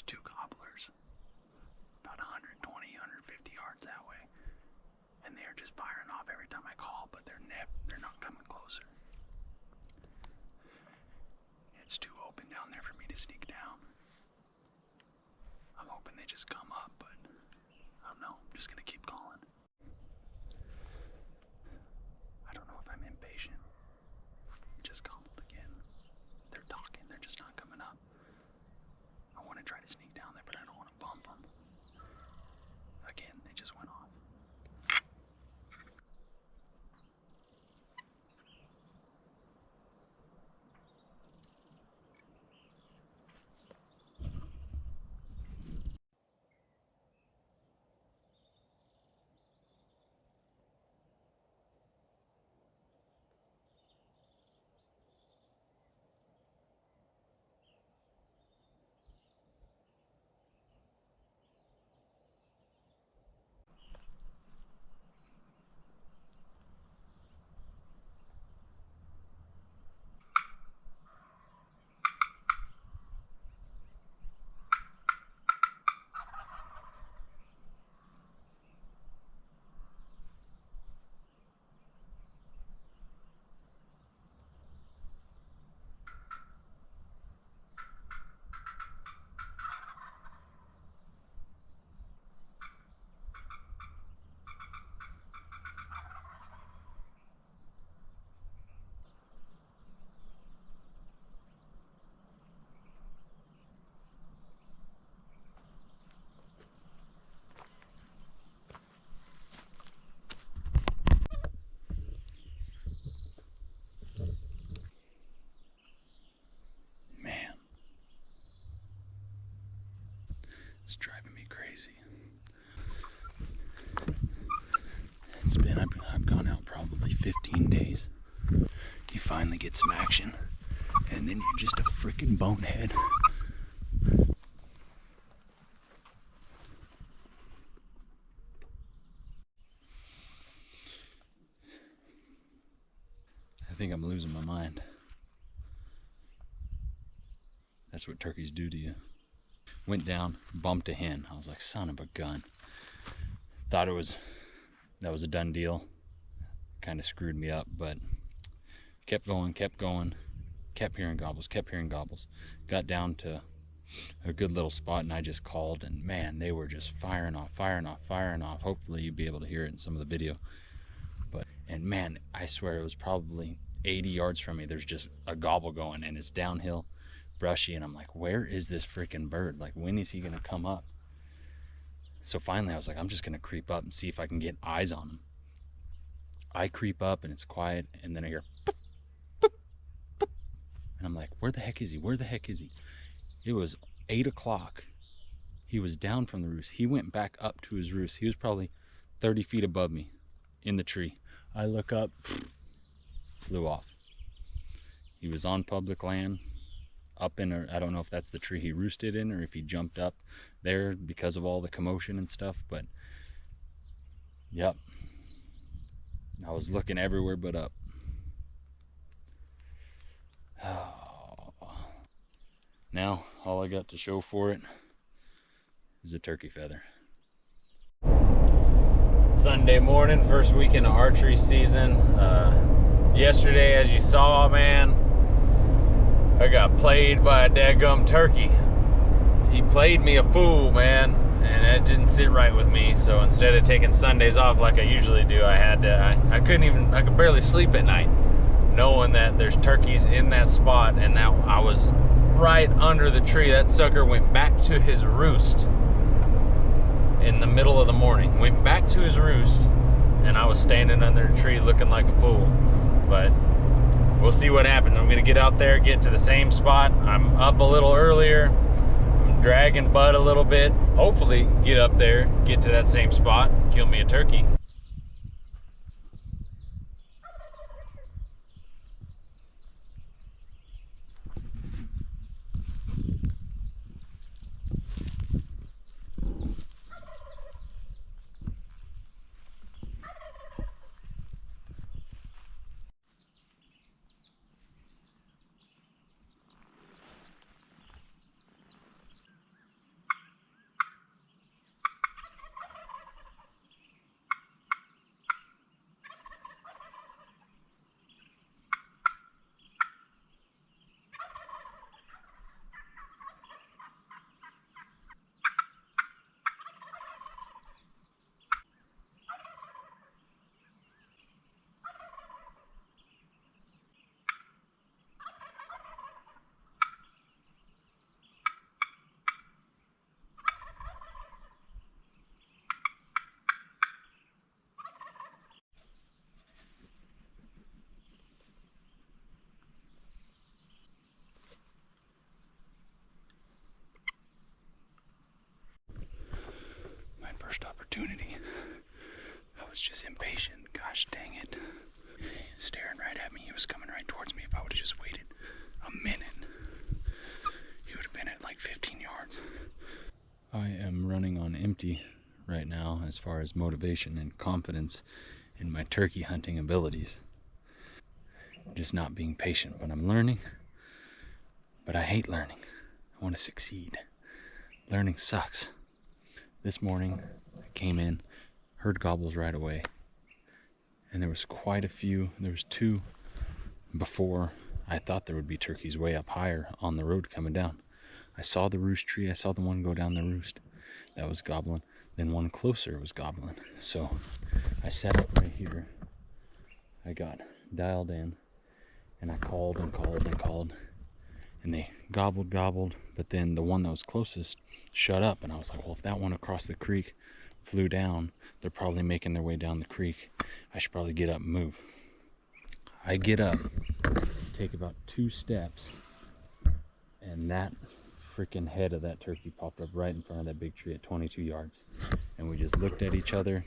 there's two gobblers about 120, 150 yards that way, and they're just firing off every time I call, but they're not coming closer. It's too open down there for me to sneak down. I'm hoping they just come up, but I don't know. I'm just gonna keep calling. I don't know if I'm impatient. Just gobbled again. They're talking, they're just not coming up. I want to try to sneak down there, but I don't want to bump them. Again, they just went off. It's driving me crazy. I've gone out probably 15 days. You finally get some action, and then you're just a freaking bonehead. I think I'm losing my mind. That's what turkeys do to you. Went down, bumped a hen. I was like, son of a gun. Thought that was a done deal. Kind of screwed me up, but kept going, kept hearing gobbles. Got down to a good little spot, and I just called, and man, they were just firing off. Hopefully you'll be able to hear it in some of the video. And man, I swear it was probably 80 yards from me. There's just a gobble going, and it's downhill, brushy, and I'm like, where is this freaking bird? Like, when is he gonna come up? So finally I was like, I'm just gonna creep up and see if I can get eyes on him. I creep up and it's quiet, and then I hear boop, boop, boop. And I'm like, where the heck is he? It was 8 o'clock. He was down from the roost. He went back up to his roost. He was probably 30 feet above me in the tree. I look up, flew off. He was on public land, up in I don't know if that's the tree he roosted in or if he jumped up there because of all the commotion and stuff, but yep. I was looking everywhere but up. Oh. Now, all I got to show for it is a turkey feather. Sunday morning, first weekend of archery season. Yesterday, as you saw, man, I got played by a dadgum turkey. He played me a fool, man, and it didn't sit right with me. So instead of taking Sundays off like I usually do, I could barely sleep at night, knowing that there's turkeys in that spot, and that I was right under the tree. That sucker went back to his roost in the middle of the morning. Went back to his roost, and I was standing under a tree looking like a fool. But we'll see what happens. I'm gonna get out there, get to the same spot. I'm up a little earlier. I'm dragging butt a little bit. Hopefully get up there, get to that same spot, kill me a turkey. opportunity. I was just impatient. Gosh dang it. Staring right at me. He was coming right towards me. If I would have just waited a minute, he would have been at like 15 yards. I am running on empty right now as far as motivation and confidence in my turkey hunting abilities. Just not being patient, but I'm learning. But I hate learning. I want to succeed. Learning sucks. This morning, I came in, heard gobbles right away. And there was quite a few. There was 2 before I thought there would be turkeys way up higher on the road coming down. I saw the roost tree. I saw the one go down the roost. That was gobbling. Then one closer was gobbling. So I sat up right here. I got dialed in. And I called and called and called. And they gobbled. But then the one that was closest shut up. And I was like, well, if that one across the creek flew down, they're probably making their way down the creek. I should probably get up and move. I get up, take about 2 steps, and that freaking head of that turkey popped up right in front of that big tree at 22 yards. And we just looked at each other.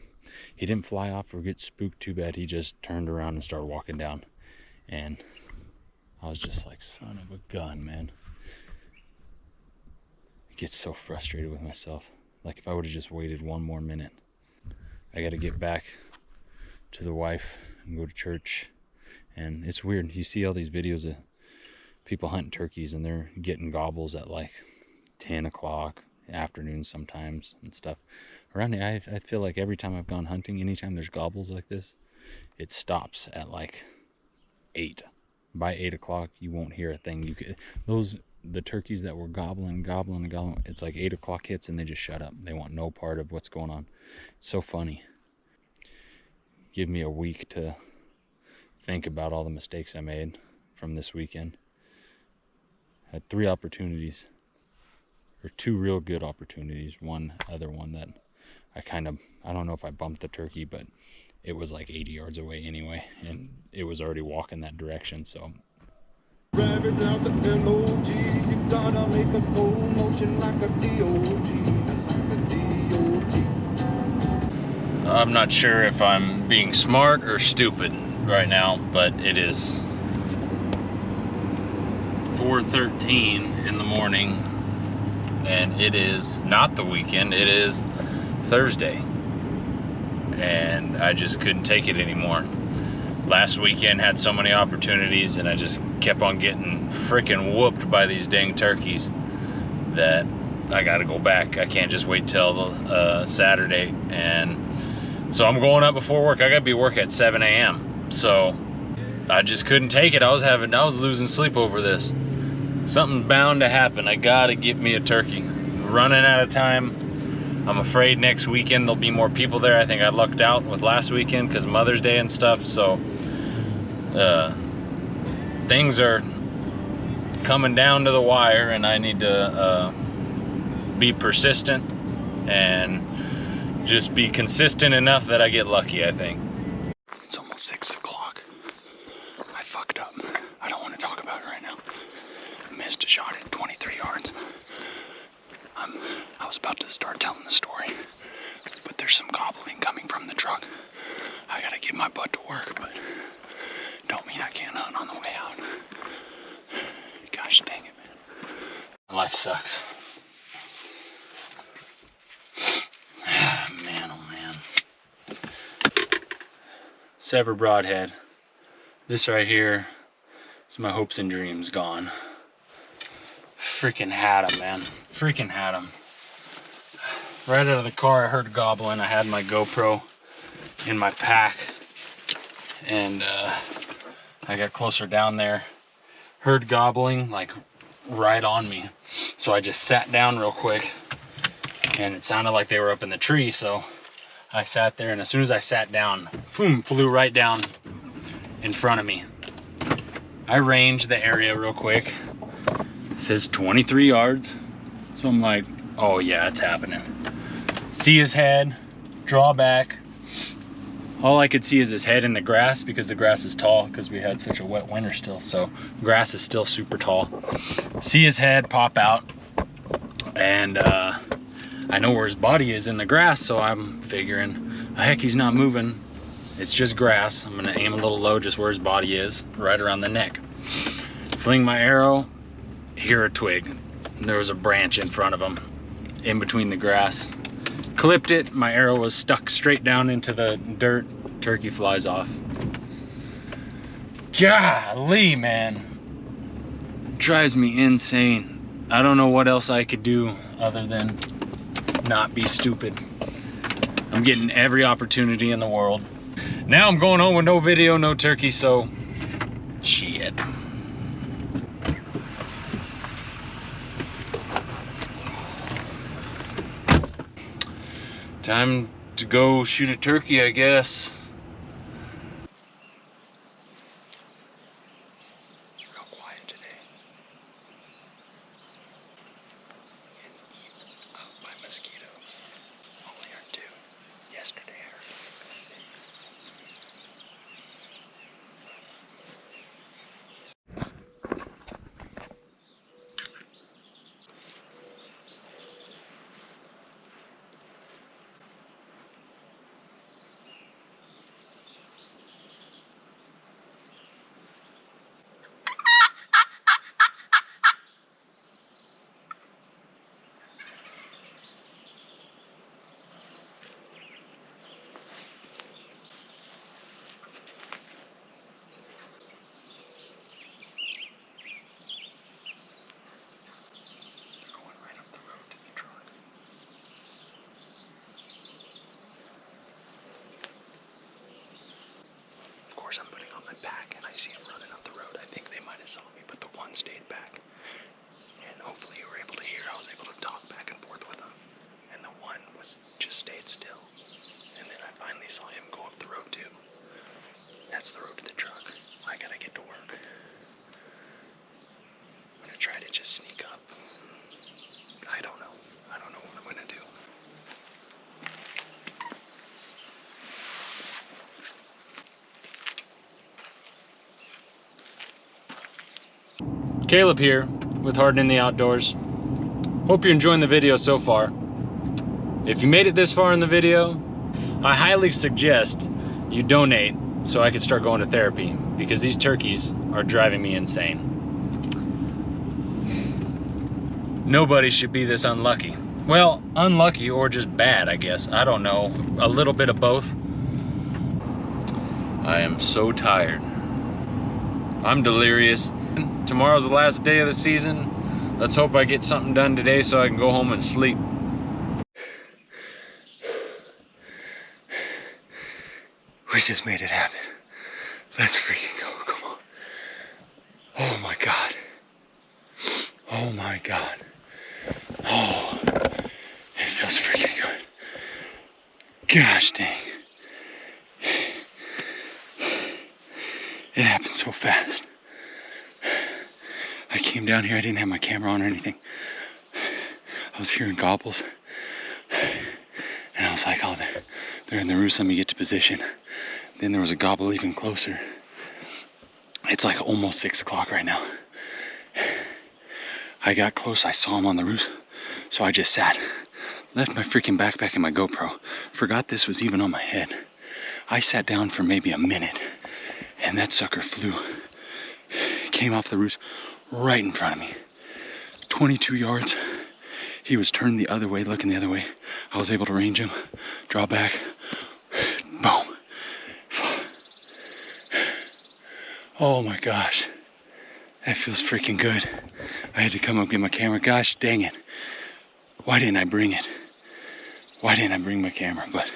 He didn't fly off or get spooked too bad. He just turned around and started walking down. And I was just like, son of a gun, man. I get so frustrated with myself. Like if I would have just waited 1 more minute. I got to get back to the wife and go to church. And it's weird. You see all these videos of people hunting turkeys and they're getting gobbles at like 10 o'clock afternoon sometimes and stuff. Around here, I feel like every time I've gone hunting, anytime there's gobbles like this, it stops at like 8. By 8 o'clock, you won't hear a thing. The turkeys that were gobbling, it's like 8 o'clock hits and they just shut up. They want no part of what's going on. It's so funny. Give me a week to think about all the mistakes I made from this weekend. I had 3 opportunities, or 2 real good opportunities. One other one that I don't know if I bumped the turkey, but it was like 80 yards away anyway, and it was already walking that direction, so. Driving out the MOG, you gotta make a full motion like a DOG. I'm not sure if I'm being smart or stupid right now, but it is 4:13 in the morning, and it is not the weekend, it is Thursday. And I just couldn't take it anymore. Last weekend had so many opportunities and I just kept on getting freaking whooped by these dang turkeys that I gotta go back. I can't just wait till Saturday. And so I'm going up before work. I gotta be at work at 7 a.m. So I just couldn't take it. I was losing sleep over this. Something's bound to happen. I gotta get me a turkey. Running out of time. I'm afraid next weekend there'll be more people there. I think I lucked out with last weekend because Mother's Day and stuff. So things are coming down to the wire, and I need to be persistent and just be consistent enough that I get lucky, I think. It's almost 6 o'clock. I fucked up. I don't want to talk about it right now. I missed a shot at 23 yards. I was about to start telling the story, but there's some gobbling coming from the truck. I gotta get my butt to work, but don't mean I can't hunt on the way out. Gosh dang it, man. Life sucks. Man, oh man. Sever broadhead. This right here is my hopes and dreams gone. Freaking had him, man. Freaking had him. Right out of the car, I heard gobbling. I had my GoPro in my pack, and I got closer down there. Heard gobbling like right on me, so I just sat down real quick, and it sounded like they were up in the tree. So I sat there, and as soon as I sat down, boom, flew right down in front of me. I ranged the area real quick. It says 23 yards. So I'm like, oh yeah, it's happening. See his head, draw back. All I could see is his head in the grass because the grass is tall because we had such a wet winter still. So grass is still super tall. See his head pop out. And I I know where his body is in the grass, so I'm figuring, heck, he's not moving. It's just grass. I'm gonna aim a little low just where his body is, right around the neck. Fling my arrow, hear a twig. There was a branch in front of him, in between the grass. Clipped it, my arrow was stuck straight down into the dirt. Turkey flies off. Golly, man. Drives me insane. I don't know what else I could do other than not be stupid. I'm getting every opportunity in the world. Now I'm going home with no video, no turkey, so shit. Time to go shoot a turkey, I guess. It's real quiet today. Getting eaten up by mosquitoes. Only heard 2. Yesterday I heard 6. I'm putting on my pack and I see them running up the road. I think they might have saw me, but the one stayed back. And hopefully you were able to hear. I was able to talk back and forth with him. And the one was just stayed still. And then I finally saw him go up the road too. That's the road to the truck. I gotta get to work. I'm gonna try to just sneak up. I don't know. I don't know what I'm gonna do. Caleb here with Hardening the Outdoors. Hope you're enjoying the video so far. If you made it this far in the video, I highly suggest you donate so I can start going to therapy, because these turkeys are driving me insane. Nobody should be this unlucky. Well, unlucky or just bad, I guess. I don't know. A little bit of both. I am so tired. I'm delirious. Tomorrow's the last day of the season. Let's hope I get something done today so I can go home and sleep. We just made it happen. Let's freaking go, come on. Oh my God. Oh my God. Oh, it feels freaking good. Gosh dang. It happened so fast. I came down here, I didn't have my camera on or anything. I was hearing gobbles. And I was like, oh, they're in the roost, let me get to position. Then there was a gobble even closer. It's like almost 6 o'clock right now. I got close, I saw him on the roof. So I just sat, left my freaking backpack and my GoPro. Forgot this was even on my head. I sat down for maybe a minute and that sucker flew. Came off the roof right in front of me. 22 yards. He was turned the other way, looking the other way. I was able to range him, draw back, boom. Oh my gosh, that feels freaking good. I had to come up and get my camera. Gosh dang it. Why didn't I bring it? Why didn't I bring my camera? But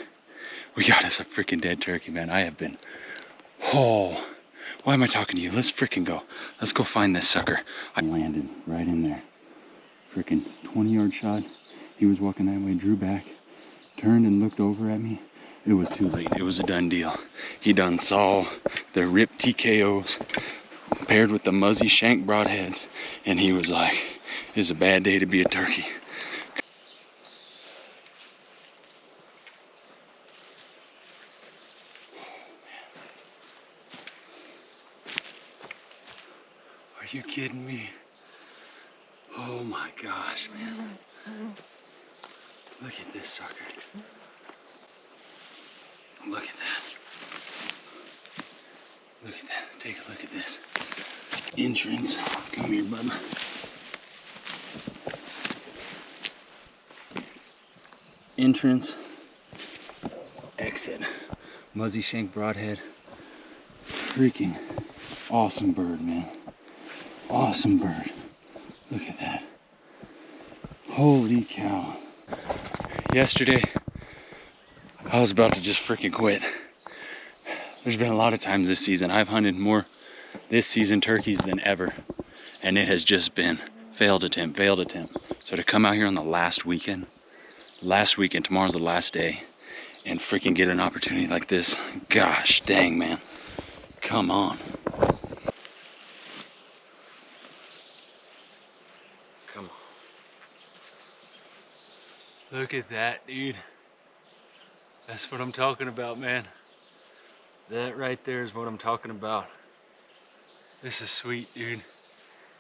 we got us a freaking dead turkey, man. I have been, oh, why am I talking to you? Let's freaking go. Let's go find this sucker. I landed right in there. Freaking 20-yard shot. He was walking that way, drew back, turned and looked over at me. It was too late. It was a done deal. He done saw the ripped TKOs paired with the muzzy shank broadheads, and he was like, it's a bad day to be a turkey. Are you kidding me? Oh my gosh, man. Look at this sucker. Look at that. Look at that. Take a look at this. Entrance. Come here, bud. Entrance. Exit. Muzzy shank broadhead. Freaking awesome bird, man. Awesome bird. Look at that. Holy cow. Yesterday, I was about to just freaking quit. There's been a lot of times this season I've hunted more this season turkeys than ever, and it has just been failed attempt. So to come out here on the last weekend, tomorrow's the last day, and freaking get an opportunity like this, gosh dang, man. Come on. Come on. Look at that, dude. That's what I'm talking about, man. That right there is what I'm talking about. This is sweet, dude.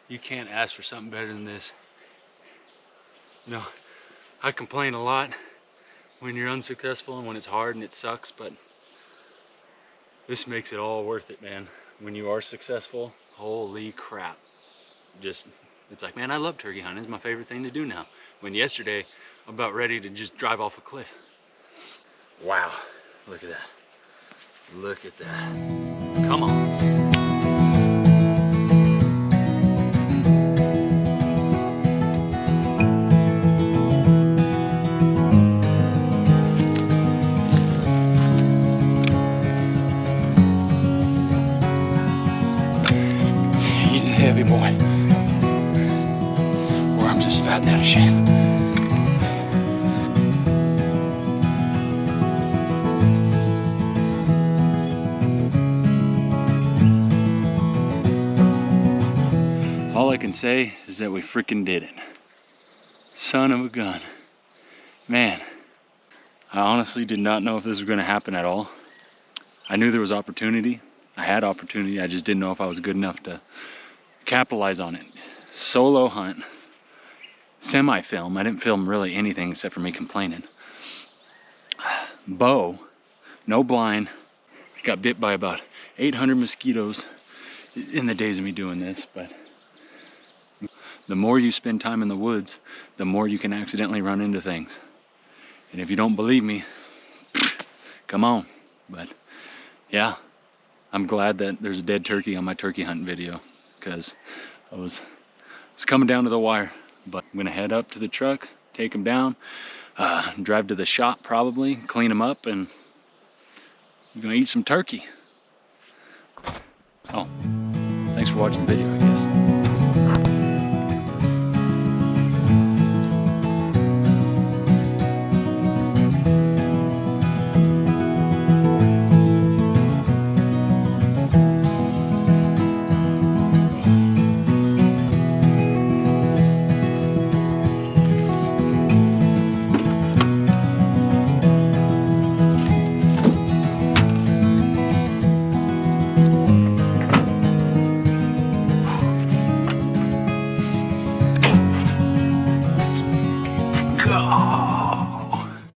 You can't ask for something better than this. You know, I complain a lot when you're unsuccessful and when it's hard and it sucks, but this makes it all worth it, man. When you are successful, holy crap. Just, it's like, man, I love turkey hunting. It's my favorite thing to do now. When yesterday, I'm about ready to just drive off a cliff. Wow, look at that. Look at that. Come on. He's a heavy boy. Or I'm just fat and out of shape. All I can say is that we freaking did it. Son of a gun. Man, I honestly did not know if this was gonna happen at all. I knew there was opportunity. I had opportunity, I just didn't know if I was good enough to capitalize on it. Solo hunt, semi-film. I didn't film really anything except for me complaining. Bow, no blind. Got bit by about 800 mosquitoes in the days of me doing this, but the more you spend time in the woods, the more you can accidentally run into things. And if you don't believe me, come on. But yeah, I'm glad that there's a dead turkey on my turkey hunting video, because I was coming down to the wire. But I'm gonna head up to the truck, take him down, drive to the shop probably, clean him up, and I'm gonna eat some turkey. Oh, thanks for watching the video, I guess.